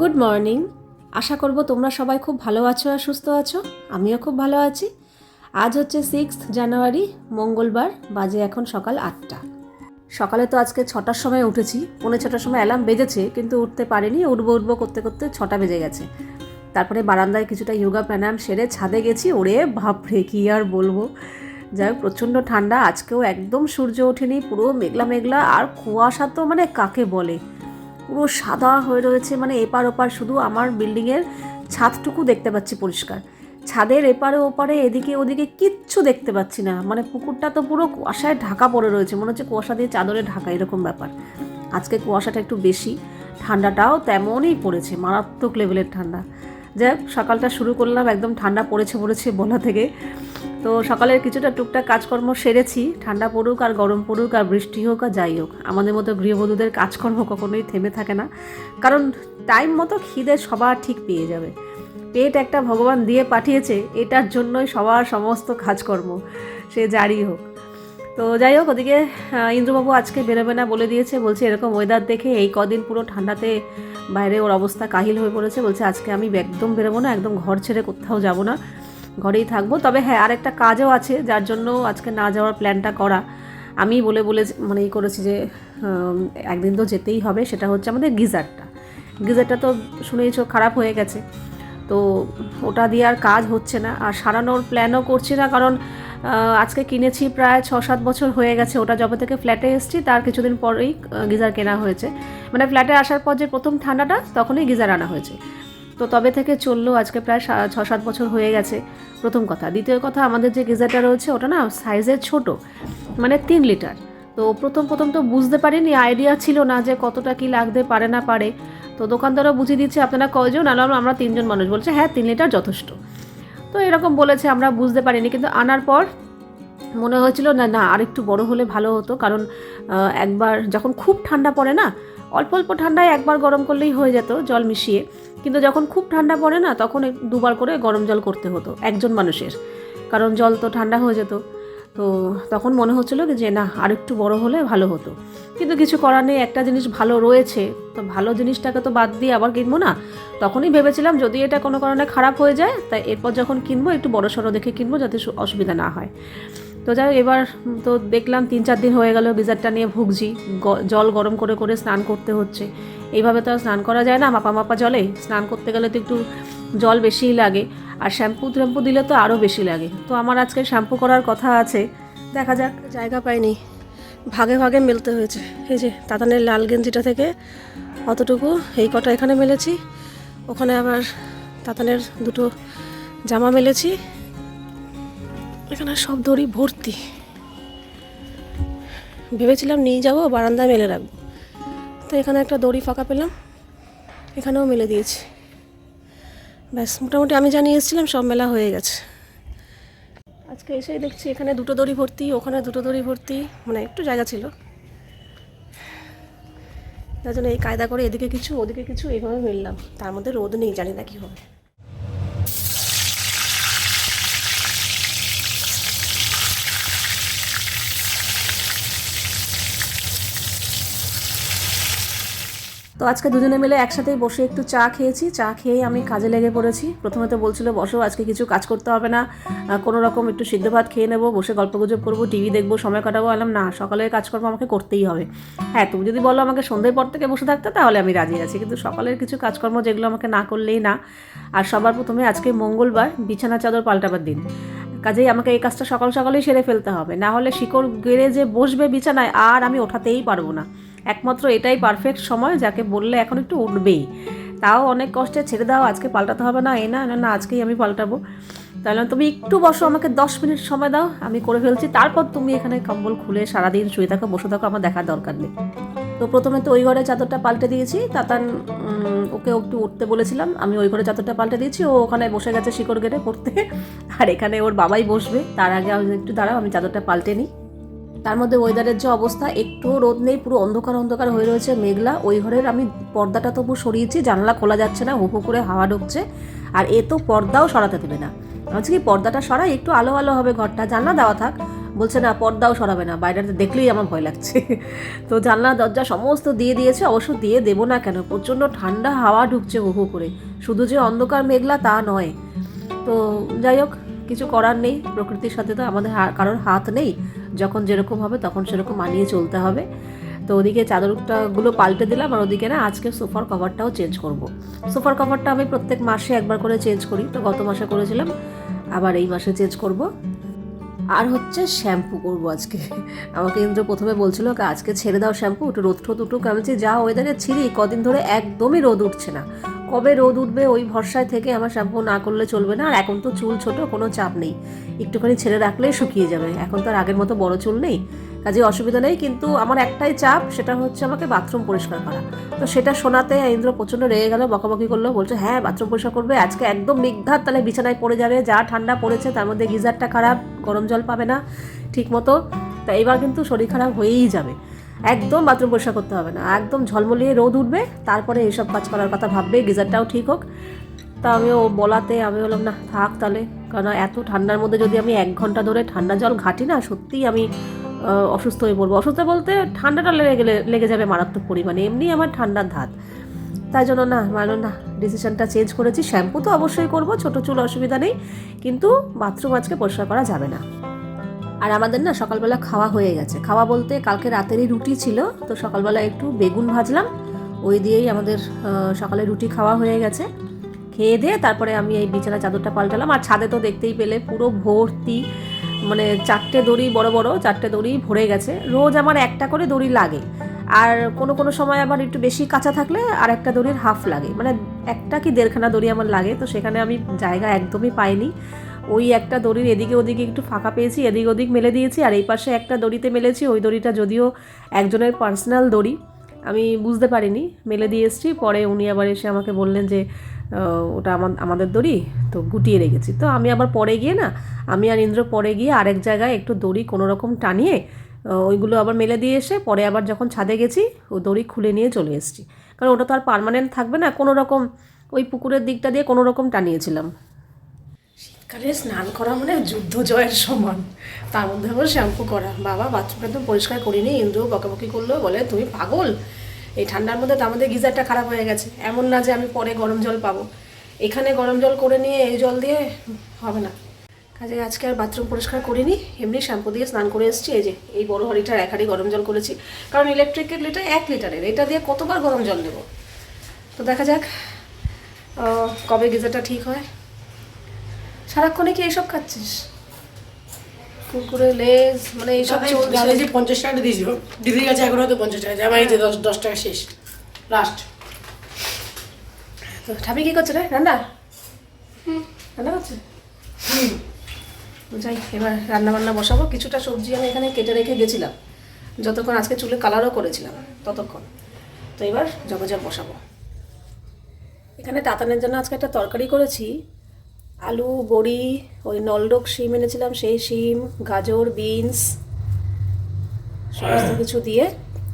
Good morning. আশা করব তোমরা সবাই খুব ভালো আছো আর সুস্থ আছো। আমিও খুব ভালো আছি। আজ হচ্ছে 6 জানুয়ারি, মঙ্গলবার। বাজে এখন সকাল 8টা। সকালে তো আজকে 6টার সময় উঠেছি, 6:45টার সময় অ্যালার্ম বেজেছে, কিন্তু উঠতে পারিনি। উঠবো করতে করতে 6টা বেজে গেছে। তারপরে বারান্দায় কিছুটা যোগা প্রাণায়াম সেরে ছাদে গেছি। ওরে বাপরে, কি আর বলবো। যাই হোক, প্রচণ্ড ঠান্ডা। আজকেও একদম সূর্য ওঠেনি, পুরো মেঘলা মেঘলা। আর কুয়াশা তো মানে কাকে বলে, পুরো সাদা হয়ে রয়েছে। মানে এপার ওপার শুধু আমার বিল্ডিংয়ের ছাদটুকু দেখতে পাচ্ছি পরিষ্কার। ছাদের এপারে ওপারে এদিকে ওদিকে কিচ্ছু দেখতে পাচ্ছি না। মানে পুকুরটা তো পুরো কুয়াশায় ঢাকা পড়ে রয়েছে, মনে হচ্ছে কুয়াশা দিয়ে চাদরে ঢাকা, এরকম ব্যাপার। আজকে কুয়াশাটা একটু বেশি, ঠান্ডাটাও তেমনই পড়েছে, মারাত্মক লেভেলের ঠান্ডা। যাই হোক, সকালটা শুরু করলাম একদম ঠান্ডা পড়েছে বলা থেকে। তো সকালের কিছুটা টুকটাক কাজকর্ম সেরেছি। ঠান্ডা পড়ুক আর গরম পড়ুক আর বৃষ্টি হোক আর যাই হোক, আমাদের মতো গৃহবধূদের কাজকর্ম কখনোই থেমে থাকে না। কারণ টাইম মতো খিদে সবার ঠিক পেয়ে যাবে। পেট একটা ভগবান দিয়ে পাঠিয়েছে, এটার জন্যই সবার সমস্ত কাজকর্ম সে জারি হোক। তো যাই হোক, ওদিকে ইন্দ্রবাবু আজকে বেরোবে না বলে দিয়েছে। বলছে এরকম ওয়েদার দেখে এই কদিন পুরো ঠান্ডাতে বাইরে ওর অবস্থা কাহিল হয়ে পড়েছে। বলছে আজকে আমি একদম বেরোবো না, একদম ঘর ছেড়ে কোথাও যাবো না, ঘরেই থাকবো। তবে হ্যাঁ, আর একটা কাজও আছে যার জন্য আজকে না যাওয়ার প্ল্যানটা করা। আমি বলে মানে এই করেছি যে একদিন তো যেতেই হবে। সেটা হচ্ছে আমাদের গিজারটা তো শুনেইছো খারাপ হয়ে গেছে। তো ওটা দিয়ে আর কাজ হচ্ছে না, আর সারানোর প্ল্যানও করছি না। কারণ আজকে কিনেছি, প্রায় 6-7 বছর হয়ে গেছে। ওটা যবে থেকে ফ্ল্যাটে এসেছি তার কিছুদিন পরেই গিজার কেনা হয়েছে। মানে ফ্ল্যাটে আসার পর যে প্রথম ঠান্ডাটা, তখনই গিজার আনা হয়েছে। তো তবে থেকে চললো, আজকে প্রায় 6-7 বছর হয়ে গেছে, প্রথম কথা। দ্বিতীয় কথা, আমাদের যে গিজারটা রয়েছে ওটা না সাইজে ছোট, মানে 3 লিটার। তো প্রথম তো বুঝতে পারিনি, আইডিয়া ছিল না যে কতটা কি লাগতে পারে না পারে। তো দোকানদারও বুঝিয়ে দিচ্ছে আপনারা কয়জন? আমরা 3জন মানুষ। বলছে হ্যাঁ, 3 লিটার যথেষ্ট। তো এরকম বলেছে, আমরা বুঝতে পারিনি। কিন্তু আনার পর মনে হয়েছিল না আর একটু বড় হলে ভালো হতো। কারণ একবার যখন খুব ঠান্ডা পড়ে না, অল্প অল্প ঠান্ডায় একবার গরম করলেই হয়ে যেত জল মিশিয়ে। কিন্তু যখন খুব ঠান্ডা পড়ে না, তখন 2বার করে গরম জল করতে হতো একজন মানুষের, কারণ জল তো ঠান্ডা হয়ে যেত। তো তখন মনে হচ্ছিলো যে না, আর একটু বড় হলে ভালো হতো। কিন্তু কিছু করার নেই, একটা জিনিস ভালো রয়েছে, তো ভালো জিনিসটাকে তো বাদ দিয়ে আবার কিনবো না। তখনই ভেবেছিলাম যদি এটা কোনো কারণে খারাপ হয়ে যায়, তাই এরপর যখন কিনবো একটু বড়সড় দেখে কিনবো, যাতে অসুবিধা না হয়। তো যাই হোক, এবার তো দেখলাম 3-4 দিন হয়ে গেল গিজারটা নিয়ে ভুগছি। জল গরম করে করে স্নান করতে হচ্ছে। এইভাবে তো আর স্নান করা যায় না, মাপা জলে। স্নান করতে গেলে তো একটু জল বেশিই লাগে, আর শ্যাম্পু দিলে তো আরও বেশি লাগে। তো আমার আজকে শ্যাম্পু করার কথা আছে, দেখা যাক। জায়গা পাইনি, ভাগে ভাগে মেলতে হয়েছে। এই যে তাতানের লাল গেঞ্জিটা থেকে অতটুকু, এই কটা এখানে মেলেছি, ওখানে আবার তাতানের দুটো জামা মেলেছি। এখানে সব দড়ি ভর্তি। ভেবেছিলাম নিয়ে যাবো, বারান্দায় মেলে রাখবো। তো এখানে একটা দড়ি ফাঁকা পেলাম, এখানেও মেলে দিয়েছি। ব্যাস, মোটামুটি আমি জানিয়ে এসেছিলাম সব মেলা হয়ে গেছে। আজকে এসেই দেখছি এখানে দুটো দড়ি ভর্তি, ওখানে দুটো দড়ি ভর্তি, মানে একটু জায়গা ছিল, তার জন্য এই কায়দা করে এদিকে কিছু ওদিকে কিছু এইভাবে মেললাম। তার মধ্যে রোদ নেই, জানি না কী হবে। তো আজকে দুজনে মিলে একসাথেই বসে একটু চা খেয়েছি। চা খেয়েই আমি কাজে লেগে পড়েছি। প্রথমে তো বলছিল বসো, আজকে কিছু কাজ করতে হবে না, কোনো রকম একটু সিদ্ধ ভাত খেয়ে নেবো, বসে গল্পগুজব করবো, টিভি দেখবো, সময় কাটাবো। বললাম না, সকালের কাজকর্ম আমাকে করতেই হবে। হ্যাঁ, তুমি যদি বলো আমাকে সন্ধ্যের পর থেকে বসে থাকতে, তাহলে আমি রাজি আছি, কিন্তু সকালের কিছু কাজকর্ম যেগুলো আমাকে না করলেই না। আর সবার প্রথমে আজকে মঙ্গলবার, বিছানা চাদর পাল্টাবার দিন। কাজেই আমাকে এই কাজটা সকালেই সেরে ফেলতে হবে, না হলে শিকড় গেড়ে যে বসবে বিছানায়, আর আমি ওঠাতেই পারবো না। একমাত্র এটাই পারফেক্ট সময়, যাকে বললে এখন একটু উঠবেই। তাও অনেক কষ্টে ছেড়ে দাও, আজকে পাল্টাতে হবে না, না আজকেই আমি পাল্টাবো। তাহলে তুমি একটু বসো, আমাকে 10 মিনিট সময় দাও, আমি করে ফেলছি। তারপর তুমি এখানে কম্বল খুলে সারাদিন শুয়ে থাকো, বসে থাকো, আমার দেখার দরকার নেই। তো প্রথমে তো ওই ঘরে চাদরটা পাল্টে দিয়েছি। তাতান ওকে একটু উঠতে বলেছিলাম, আমি ওই ঘরে চাদরটা পাল্টে দিয়েছি। ও ওখানে বসে গেছে শিকড় গেড়ে পড়তে, আর এখানে ওর বাবাই বসবে। তার আগে আমি একটু দাঁড়াও, আমি চাদরটা পাল্টে নিই। তার মধ্যে ওয়েদারের যে অবস্থা, একটুও রোদ নেই, পুরো অন্ধকার হয়ে রয়েছে, মেঘলা। ওই ঘরের আমি পর্দাটা তবু সরিয়েছি, জানলা খোলা যাচ্ছে না, হুহু করে হাওয়া ঢুকছে। আর এ তো পর্দাও সরাতে দেবে না। আমি কি পর্দাটা সরাই, একটু আলো আলো হবে ঘরটা, জানলা দেওয়া থাক, বলছে না পর্দাও সরাবে না, বাইরেটা দেখলেই আমার ভয় লাগছে। তো জানলা দরজা সমস্ত দিয়ে দিয়েছে, অবশ্য দিয়ে দেবো না কেন, প্রচণ্ড ঠান্ডা হাওয়া ঢুকছে হু করে, শুধু যে অন্ধকার মেঘলা তা নয়। তো যাই হোক, কিছু করার নেই, প্রকৃতির সাথে তো আমাদের কারোর হাত নেই, যখন যেরকম হবে তখন সেরকম মানিয়ে চলতে হবে। তো ওদিকে চাদরটাগুলো পাল্টে দিলাম, আর ওদিকে না আজকে সোফার কভারটাও চেঞ্জ করব। সোফার কভারটা আমি প্রত্যেক মাসে একবার করে চেঞ্জ করি, তো গত মাসে করেছিলাম, আবার এই মাসে চেঞ্জ করব। আর হচ্ছে শ্যাম্পু করব আজকে। আমাকে ইন্দ্র প্রথমে বলছিল আজকে ছেড়ে দাও শ্যাম্পু, একটু রোদ ঠোদ উঠুক। আমি বলছি যা ওয়েদারে ছিঁড়ি, কদিন ধরে একদমই রোদ উঠছে না, কবে রোদ উঠবে ওই ভরসায় থেকে আমার শ্যাম্পু না করলে চলবে না। আর এখন তো চুল ছোট, কোনো চাপ নেই, একটুখানি ছেড়ে রাখলেই শুকিয়ে যাবে। এখন তো আর আগের মতো বড় চুল নেই, কাজে অসুবিধা নেই। কিন্তু আমার একটাই চাপ, সেটা হচ্ছে আমাকে বাথরুম পরিষ্কার করা। তো সেটা শোনাতে ইন্দ্র প্রচণ্ড রেগে গেল, বকাবকি করলো, বলছে হ্যাঁ বাথরুম পরিষ্কার করবে আজকে, একদম নিঘাত তাহলে বিছানায় পড়ে যাবে, যা ঠান্ডা পড়েছে তার মধ্যে গিজারটা খারাপ, গরম জল পাবে না ঠিক মতো। তা এবার কিন্তু শরীর খারাপ হয়েই যাবে, একদম বাথরুম পরিষ্কার করতে হবে না, একদম ঝলমলিয়ে রোদ উঠবে, তারপরে এইসব কাজ করার কথা ভাববে, গিজারটাও ঠিক হোক। তা আমিও বলাতে আমি বললাম না থাক তাহলে, কারণ এত ঠান্ডার মধ্যে যদি আমি 1 ঘন্টা ধরে ঠান্ডা জল ঘাঁটি না, সত্যিই আমি অসুস্থ হয়ে পড়বো। অসুস্থ বলতে ঠান্ডাটা লেগে যাবে মারাত্মক পরিমাণে, এমনি আমার ঠান্ডার ধাত। তাই জন্য না ডিসিশনটা চেঞ্জ করেছি। শ্যাম্পু তো অবশ্যই করবো, ছোটো চুল অসুবিধা নেই, কিন্তু বাথরুম আজকে পরিষ্কার করা যাবে না। আর আমাদের না সকালবেলা খাওয়া হয়ে গেছে, খাওয়া বলতে কালকে রাতেরই রুটি ছিল, তো সকালবেলা একটু বেগুন ভাজলাম, ওই দিয়েই আমাদের সকালে রুটি খাওয়া হয়ে গেছে। খেয়ে দিয়ে তারপরে আমি এই বিছানা চাদরটা পাল্টালাম। আর ছাদে তো দেখতেই পেলে পুরো ভর্তি, মানে 4টে দড়ি, বড় বড় 4টে দড়ি ভরে গেছে। রোজ আমার একটা করে দড়ি লাগে, আর কোনো কোনো সময় আবার একটু বেশি কাঁচা থাকলে আর একটা দড়ির হাফ লাগে, মানে 1 কি 1.5খানা দড়ি আমার লাগে। তো সেখানে আমি জায়গা একদমই পাইনি, ওই একটা দড়ির এদিকে ওদিকে একটু ফাঁকা পেয়েছি, এদিক ওদিক মেলে দিয়েছি, আর এই পাশে একটা দড়িতে মেলেছি। ওই দড়িটা যদিও একজনের পার্সোনাল দড়ি, আমি বুঝতে পারিনি, মেলে দিয়ে এসেছি। পরে উনি আবার এসে আমাকে বললেন যে ওটা আমাদের দড়ি, তো গুটিয়ে রেখেছি। তো আমি আবার পরে গিয়ে না, আমি আর ইন্দ্র পরে গিয়ে আরেক জায়গায় একটু দড়ি কোনো রকম টানিয়ে ওইগুলো আবার মেলে দিয়ে এসে, পরে আবার যখন ছাদে গেছি ও দড়ি খুলে নিয়ে চলে এসেছি, কারণ ওটা তো আর পার্মানেন্ট থাকবে না। কোনো রকম ওই পুকুরের দিকটা দিয়ে কোনো রকম টানিয়েছিলাম। শীতকালে স্নান করা মানে যুদ্ধ জয়ের সমান, তার মধ্যে আবার শ্যাম্পু করা। বাবা বাথরুমটা একদম পরিষ্কার করিনি, ইন্দ্র বকাবকি করলো, বলে তুমি পাগল, এই ঠান্ডার মধ্যে তো আমাদের গিজারটা খারাপ হয়ে গেছে, এমন না যে আমি পরে গরম জল পাবো, এখানে গরম জল করে নিয়ে এই জল দিয়ে হবে না। কাজে আজকে আর বাথরুম পরিষ্কার করিনি, এমনি শ্যাম্পু দিয়ে স্নান করে এসেছি। এই যে এই বড় হাঁড়িটার 1 হাঁড়ি গরম জল করেছি, কারণ ইলেকট্রিকের লিটার 1 লিটারের, এটা দিয়ে কতবার গরম জল দেবো। তো দেখা যাক কবে গিজারটা ঠিক হয়। সারাক্ষণে কি এইসব খাচ্ছিস? কুকুরে লেজ মানে এইসব চলছে। যে 50 টাকা দিয়েছিল দিদির কাছে, এখন হয়তো 50 টাকা, আমার এই যে 10 টাকা শেষ লাস্ট। তো ঠাবি কি করছে রে? রান্না রান্না করছে। যাই এবার রান্না বান্না বসাবো। কিছুটা সবজি আমি এখানে কেটে রেখে গেছিলাম, যতক্ষণ আজকে চুলে কালারও করেছিলাম ততক্ষণ। তো এবার জগজগ বসাবো। এখানে তাতানের জন্য আজকে একটা তরকারি করেছি, আলু বড়ি, ওই নলডোক শিম এনেছিলাম সেই শিম, গাজর, বিনস সমস্ত কিছু দিয়ে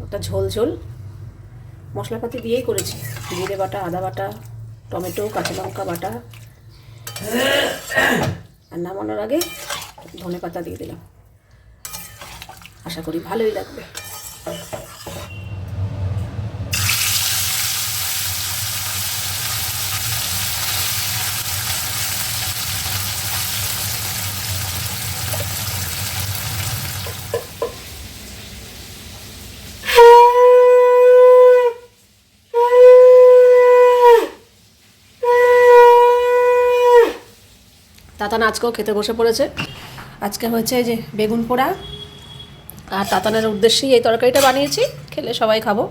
একটা ঝোল ঝোল মশলাপাতি দিয়েই করেছি। জিরে বাটা, আদা বাটা, টমেটো, কাঁচা লঙ্কা বাটা, আর নামানোর আগে ধনে পাতা দিয়ে দিলাম। আশা করি ভালোই লাগবে। তাতান আজকেও খেতে বসে পড়েছে। আজকে হয়েছে যে বেগুন পোড়া, আর তাতানের উদ্দেশ্যেই এই তরকারিটা বানিয়েছি, খেলে সবাই খাবো।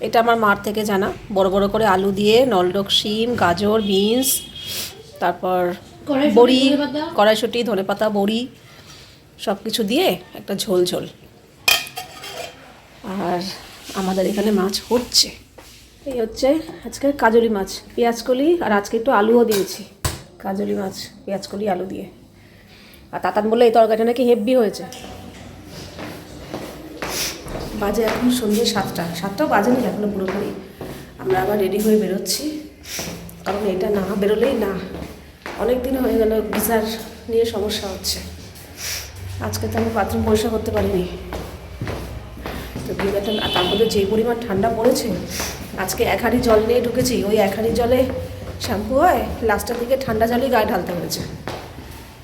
এটা আমার মার থেকে জানা, বড় বড় করে আলু দিয়ে নলডোক শিম, গাজর, বিনস, তারপর বড়ি, কড়াইশুঁটি, ধনেপাতা, বড়ি সব কিছু দিয়ে একটা ঝোল ঝোল। আর আমাদের এখানে মাছ হচ্ছে, এই হচ্ছে আজকে কাজলি মাছ, পেঁয়াজকলি, আর আজকে একটু আলুও দিয়েছি। কাজলি মাছ পেঁয়াজকলি আলু দিয়ে। আর তাতান বলে এই তরকারিটা নাকি হেভি হয়েছে। বাজে এখন সন্ধ্যে 7টাও বাজেনি এখনো পুরোপুরি। আমরা আবার রেডি হয়ে বেরোচ্ছি, কারণ এটা না বেরোলেই না। অনেক দিন হয়ে গেল গিজার নিয়ে সমস্যা হচ্ছে। আজকে তো আমি বাথরুম পরিষ্কার করতে পারিনি, তো গিজারটা তার মধ্যে যে পরিমাণ ঠান্ডা পড়েছে, আজকে 1 হাঁড়ি জল নিয়ে ঢুকেছি, ওই 1 হাঁড়ি জলে শ্যাম্পু হয়, লাস্টের দিকে ঠান্ডা জলই গায়ে ঢালতে হয়েছে।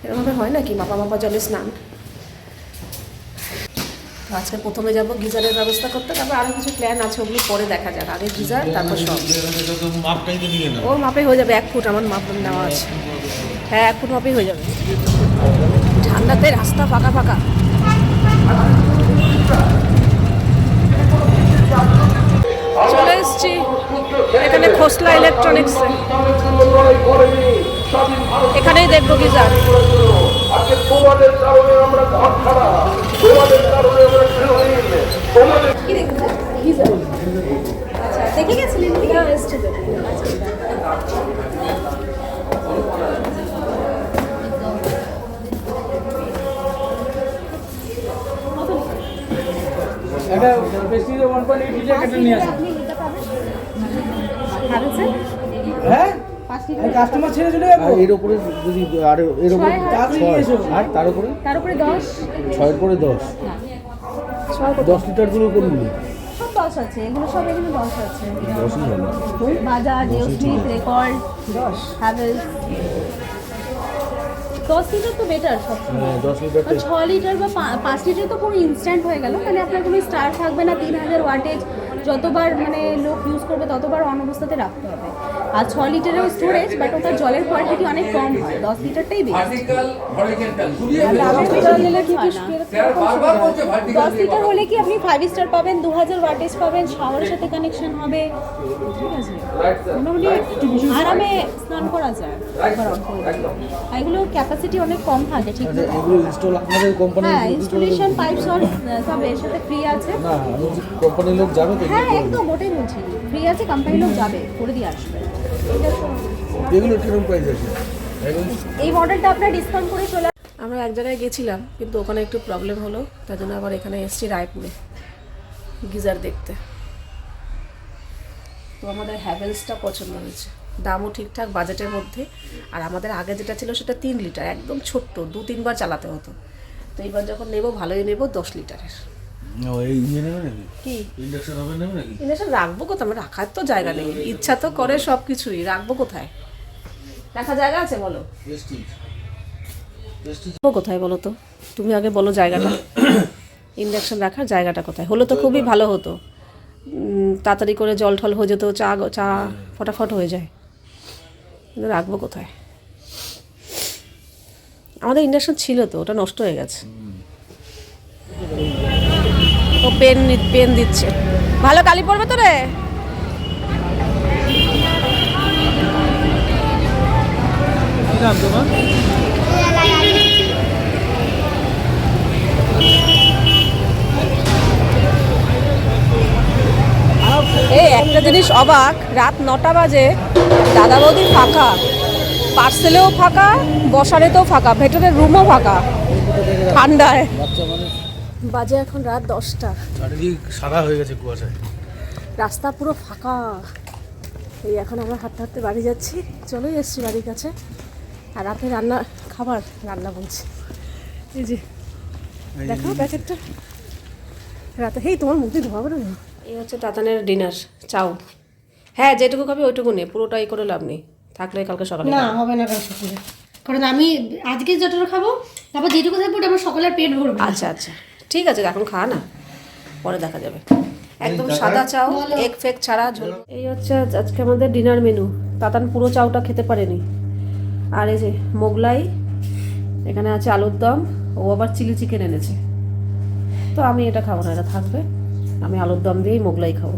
এরকমভাবে হয় নাকি মাপা মাপা জলে স্নান? তো আজকে প্রথমে যাব গিজারের ব্যবস্থা করতে, তারপর আরও কিছু প্ল্যান আছে, ওগুলো পরে দেখা যাক। আগে গিজার, তারপর সব। ওর মাপে হয়ে যাবে, 1 ফুট আমার মাপ নেওয়া আছে। হ্যাঁ, 1 ফুট মাপেই হয়ে যাবে। ঠান্ডাতে রাস্তা ফাঁকা ফাঁকা। চলে এসছি এখানে খোসলা ইলেকট্রনিক্সে, এখানেই দেখবো গিজার। আচ্ছা, দেখে গেছিলেন? এসছি। এটা প্রেস্টিজে 1.8 লিটার কেটে নিয়ে আসুন। হ্যাঁ, কাস্টমার ছেড়ে চলে যাবো। এর উপরে যদি আর এর উপরে 6 আর তার উপরে 10 6 এর পরে 10 10 লিটার গুলো করুন। সব 10 আছে, এগুলো সব এখানে 10 আছে। 10ই ভালো। বাজাজ, জিওস্মিথ, রেকর্ড, হ্যাভেলস। 10 লিটার তো বেটার সব। 10 লিটার 6 লিটার বা 5 লিটার তো পুরো ইনস্ট্যান্ট হয়ে গেল, মানে আপনার কোনো স্টার থাকবে না। 3000 ওয়াটেজ, যতবার মানে লোক ইউজ করবে ততবার অন অবস্থাতে রাখতে হবে। আর 6 লিটারের স্টোরেজ, বাট ওটার জলের কোয়ান্টিটি অনেক কম হয়। 10 লিটারটাই বেশি। 10 লিটার হলে কি আপনি 5 স্টার পাবেন, 2000 ওয়াটেজ পাবেন, শাওয়ারের সাথে কানেকশন হবে, ঠিক আছে, মোটামুটি আরামে স্নান করা যায়। আর এগুলো ক্যাপাসিটি অনেক কম থাকে, ঠিক আছে। এগুলো ইনস্টল আপনাদের কোম্পানি? হ্যাঁ, ইনস্টলেশন পাইপ সব সব এর সাথে ফ্রি আছে। না, আমি কোম্পানির লোক যাবে তো? হ্যাঁ, একদম ওটাই বলছি, ফ্রি আছে, কোম্পানির লোক যাবে করে দিয়ে আসবে। এগুলো কিরকম প্রাইস আছে? এই মডেলটা আপনার ডিসকাউন্ট করে চলে। আমরা এক জায়গায় গেছিলাম, কিন্তু ওখানে একটু প্রবলেম হলো, তার জন্য আবার এখানে এসেছি রায়পুরে গিজার দেখতে। তো আমাদের হ্যাভেলসটা পছন্দ হয়েছে, দামও ঠিকঠাক বাজেটের মধ্যে। আর আমাদের আগে যেটা ছিল সেটা 3 লিটার, একদম ছোট্ট, 2-3 বার চালাতে হতো। তো এইবার যখন নেব ভালোই নেব, 10 লিটারের। এই ইয়ে নেবে নাকি? কি ইন্ডাকশন হবে নেবে নাকি? ইন্ডাকশন রাখবো কোথায়? আমার রাখার তো জায়গা নেই, ইচ্ছা তো করে সব কিছুই, রাখবো কোথায়? রাখার জায়গা আছে বলো? রাখবো কোথায় বলো তো? তুমি আগে বলো জায়গাটা। ইন্ডাকশন রাখার জায়গাটা কোথায়? হলো তো খুবই ভালো হতো, তাড়াতাড়ি করে জল ঠল হয়ে যেত, চা ফটাফট হয়ে যায়। কিন্তু রাখবো কোথায়? আমাদের ইন্ডাকশন ছিল তো, ওটা নষ্ট হয়ে গেছে। ও পেন দিচ্ছে, ভালো কালি পড়বে তো রে। কি দাম তোমার? এই একটা জিনিস অবাক, রাত 9টা বাজে, দাদা বৌদি ফাঁকা, পার্সেলেও ফাঁকা, বসারেতেও ফাঁকা, ভেতরের রুমও ফাঁকা, ঠান্ডায়। বাজে এখন রাত 10টা, চারিদিক সাদা হয়ে গেছে কুয়াশায়। রাস্তা পুরো ফাঁকা। এই এখন আমরা হাঁটতে হাঁটতে বাড়ি যাচ্ছি, চলেই এসছি বাড়ির কাছে। আর রাতে খাবার রান্না বলছি, এই যে দেখো প্যাকেটটা, রাতে হেই তোমার মুখ দিয়ে ধোয়া বেরো না। এই হচ্ছে তাতানের ডিনার, চাউ। হ্যাঁ, যেটুকু খাবি ওইটুকু নে, পুরোটাই করে লাভ নেই, থাকলে কালকে সকালে না হবে না কাল সকালে, কারণ আমি আজকে যতটা খাবো, তারপর যেটুকু থাকবে ওটা আমার সকালের পেট ভরবে। আচ্ছা আচ্ছা, ঠিক আছে, এখন খা না, পরে দেখা যাবে। একদম সাদা চাউ, এগ ফেক ছাড়া ঝোল। এই হচ্ছে আজকে আমাদের ডিনার মেনু। তাতান পুরো চাউটা খেতে পারেনি। আর এই যে মোগলাই, এখানে আছে আলুর দম, ও আবার চিলি চিকেন এনেছে। তো আমি এটা খাবো না, এটা থাকবে, আমি আলুর দম দিয়েই মোগলাই খাবো।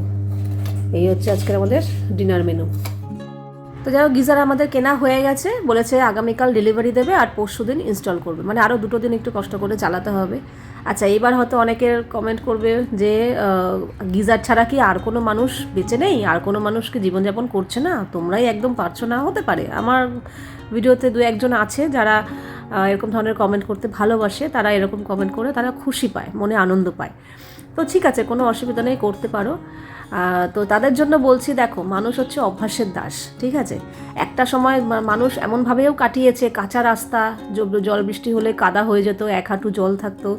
এই হচ্ছে আজকের আমাদের ডিনার মেনু। তো যাই হোক, গিজার আমাদের কেনা হয়ে গেছে, বলেছে আগামীকাল ডেলিভারি দেবে আর পরশু দিন ইনস্টল করবে, মানে আরও 2 দিন একটু কষ্ট করে চালাতে হবে। আচ্ছা, এবার হয়তো অনেকের কমেন্ট করবে যে গিজার ছাড়া কি আর কোনো মানুষ বেঁচে নেই, আর কোনো মানুষ কি জীবনযাপন করছে না, তোমরাই একদম পারছো না? হতে পারে, আমার ভিডিওতে 2-1জন আছে যারা এরকম ধরনের কমেন্ট করতে ভালোবাসে, তারা এরকম কমেন্ট করে তারা খুশি পায়, মনে আনন্দ পায়। তো ঠিক আছে, কোনো অসুবিধা নেই, করতে পারো। তো তাদের জন্য বলছি, দেখো মানুষ হচ্ছে অভ্যাসের দাস, ঠিক আছে। একটা সময় মানুষ এমনভাবেও কাটিয়েছে, কাঁচা রাস্তা, জল বৃষ্টি হলে কাদা হয়ে যেত, 1 হাঁটু জল থাকতো,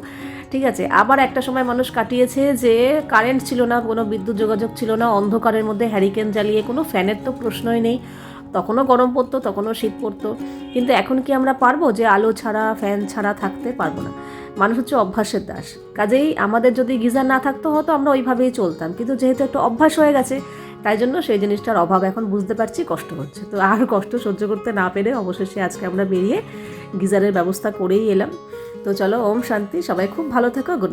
ঠিক আছে। আবার একটা সময় মানুষ কাটিয়েছে যে কারেন্ট ছিল না, কোনো বিদ্যুৎ যোগাযোগ ছিল না, অন্ধকারের মধ্যে হ্যারিকেন জ্বালিয়ে, কোনো ফ্যানের তো প্রশ্নই নেই, তখনও গরম পড়তো, তখনও শীত পড়তো। কিন্তু এখন কি আমরা পারবো যে আলো ছাড়া ফ্যান ছাড়া থাকতে? পারবো না। মানুষ হচ্ছে অভ্যাসের দাস। কাজেই আমাদের যদি গিজার না থাকতো হয়তো আমরা ওইভাবেই চলতাম, কিন্তু যেহেতু একটা অভ্যাস হয়ে গেছে, তাই জন্য সেই জিনিসটার অভাব এখন বুঝতে পারছি, কষ্ট হচ্ছে। তো আর কষ্ট সহ্য করতে না পেরে অবশেষে আজকে আমরা বেরিয়ে গিজারের ব্যবস্থা করেই এলাম। তো চলো, ওম শান্তি, সবাই খুব ভালো থেকো, গুড নাইট।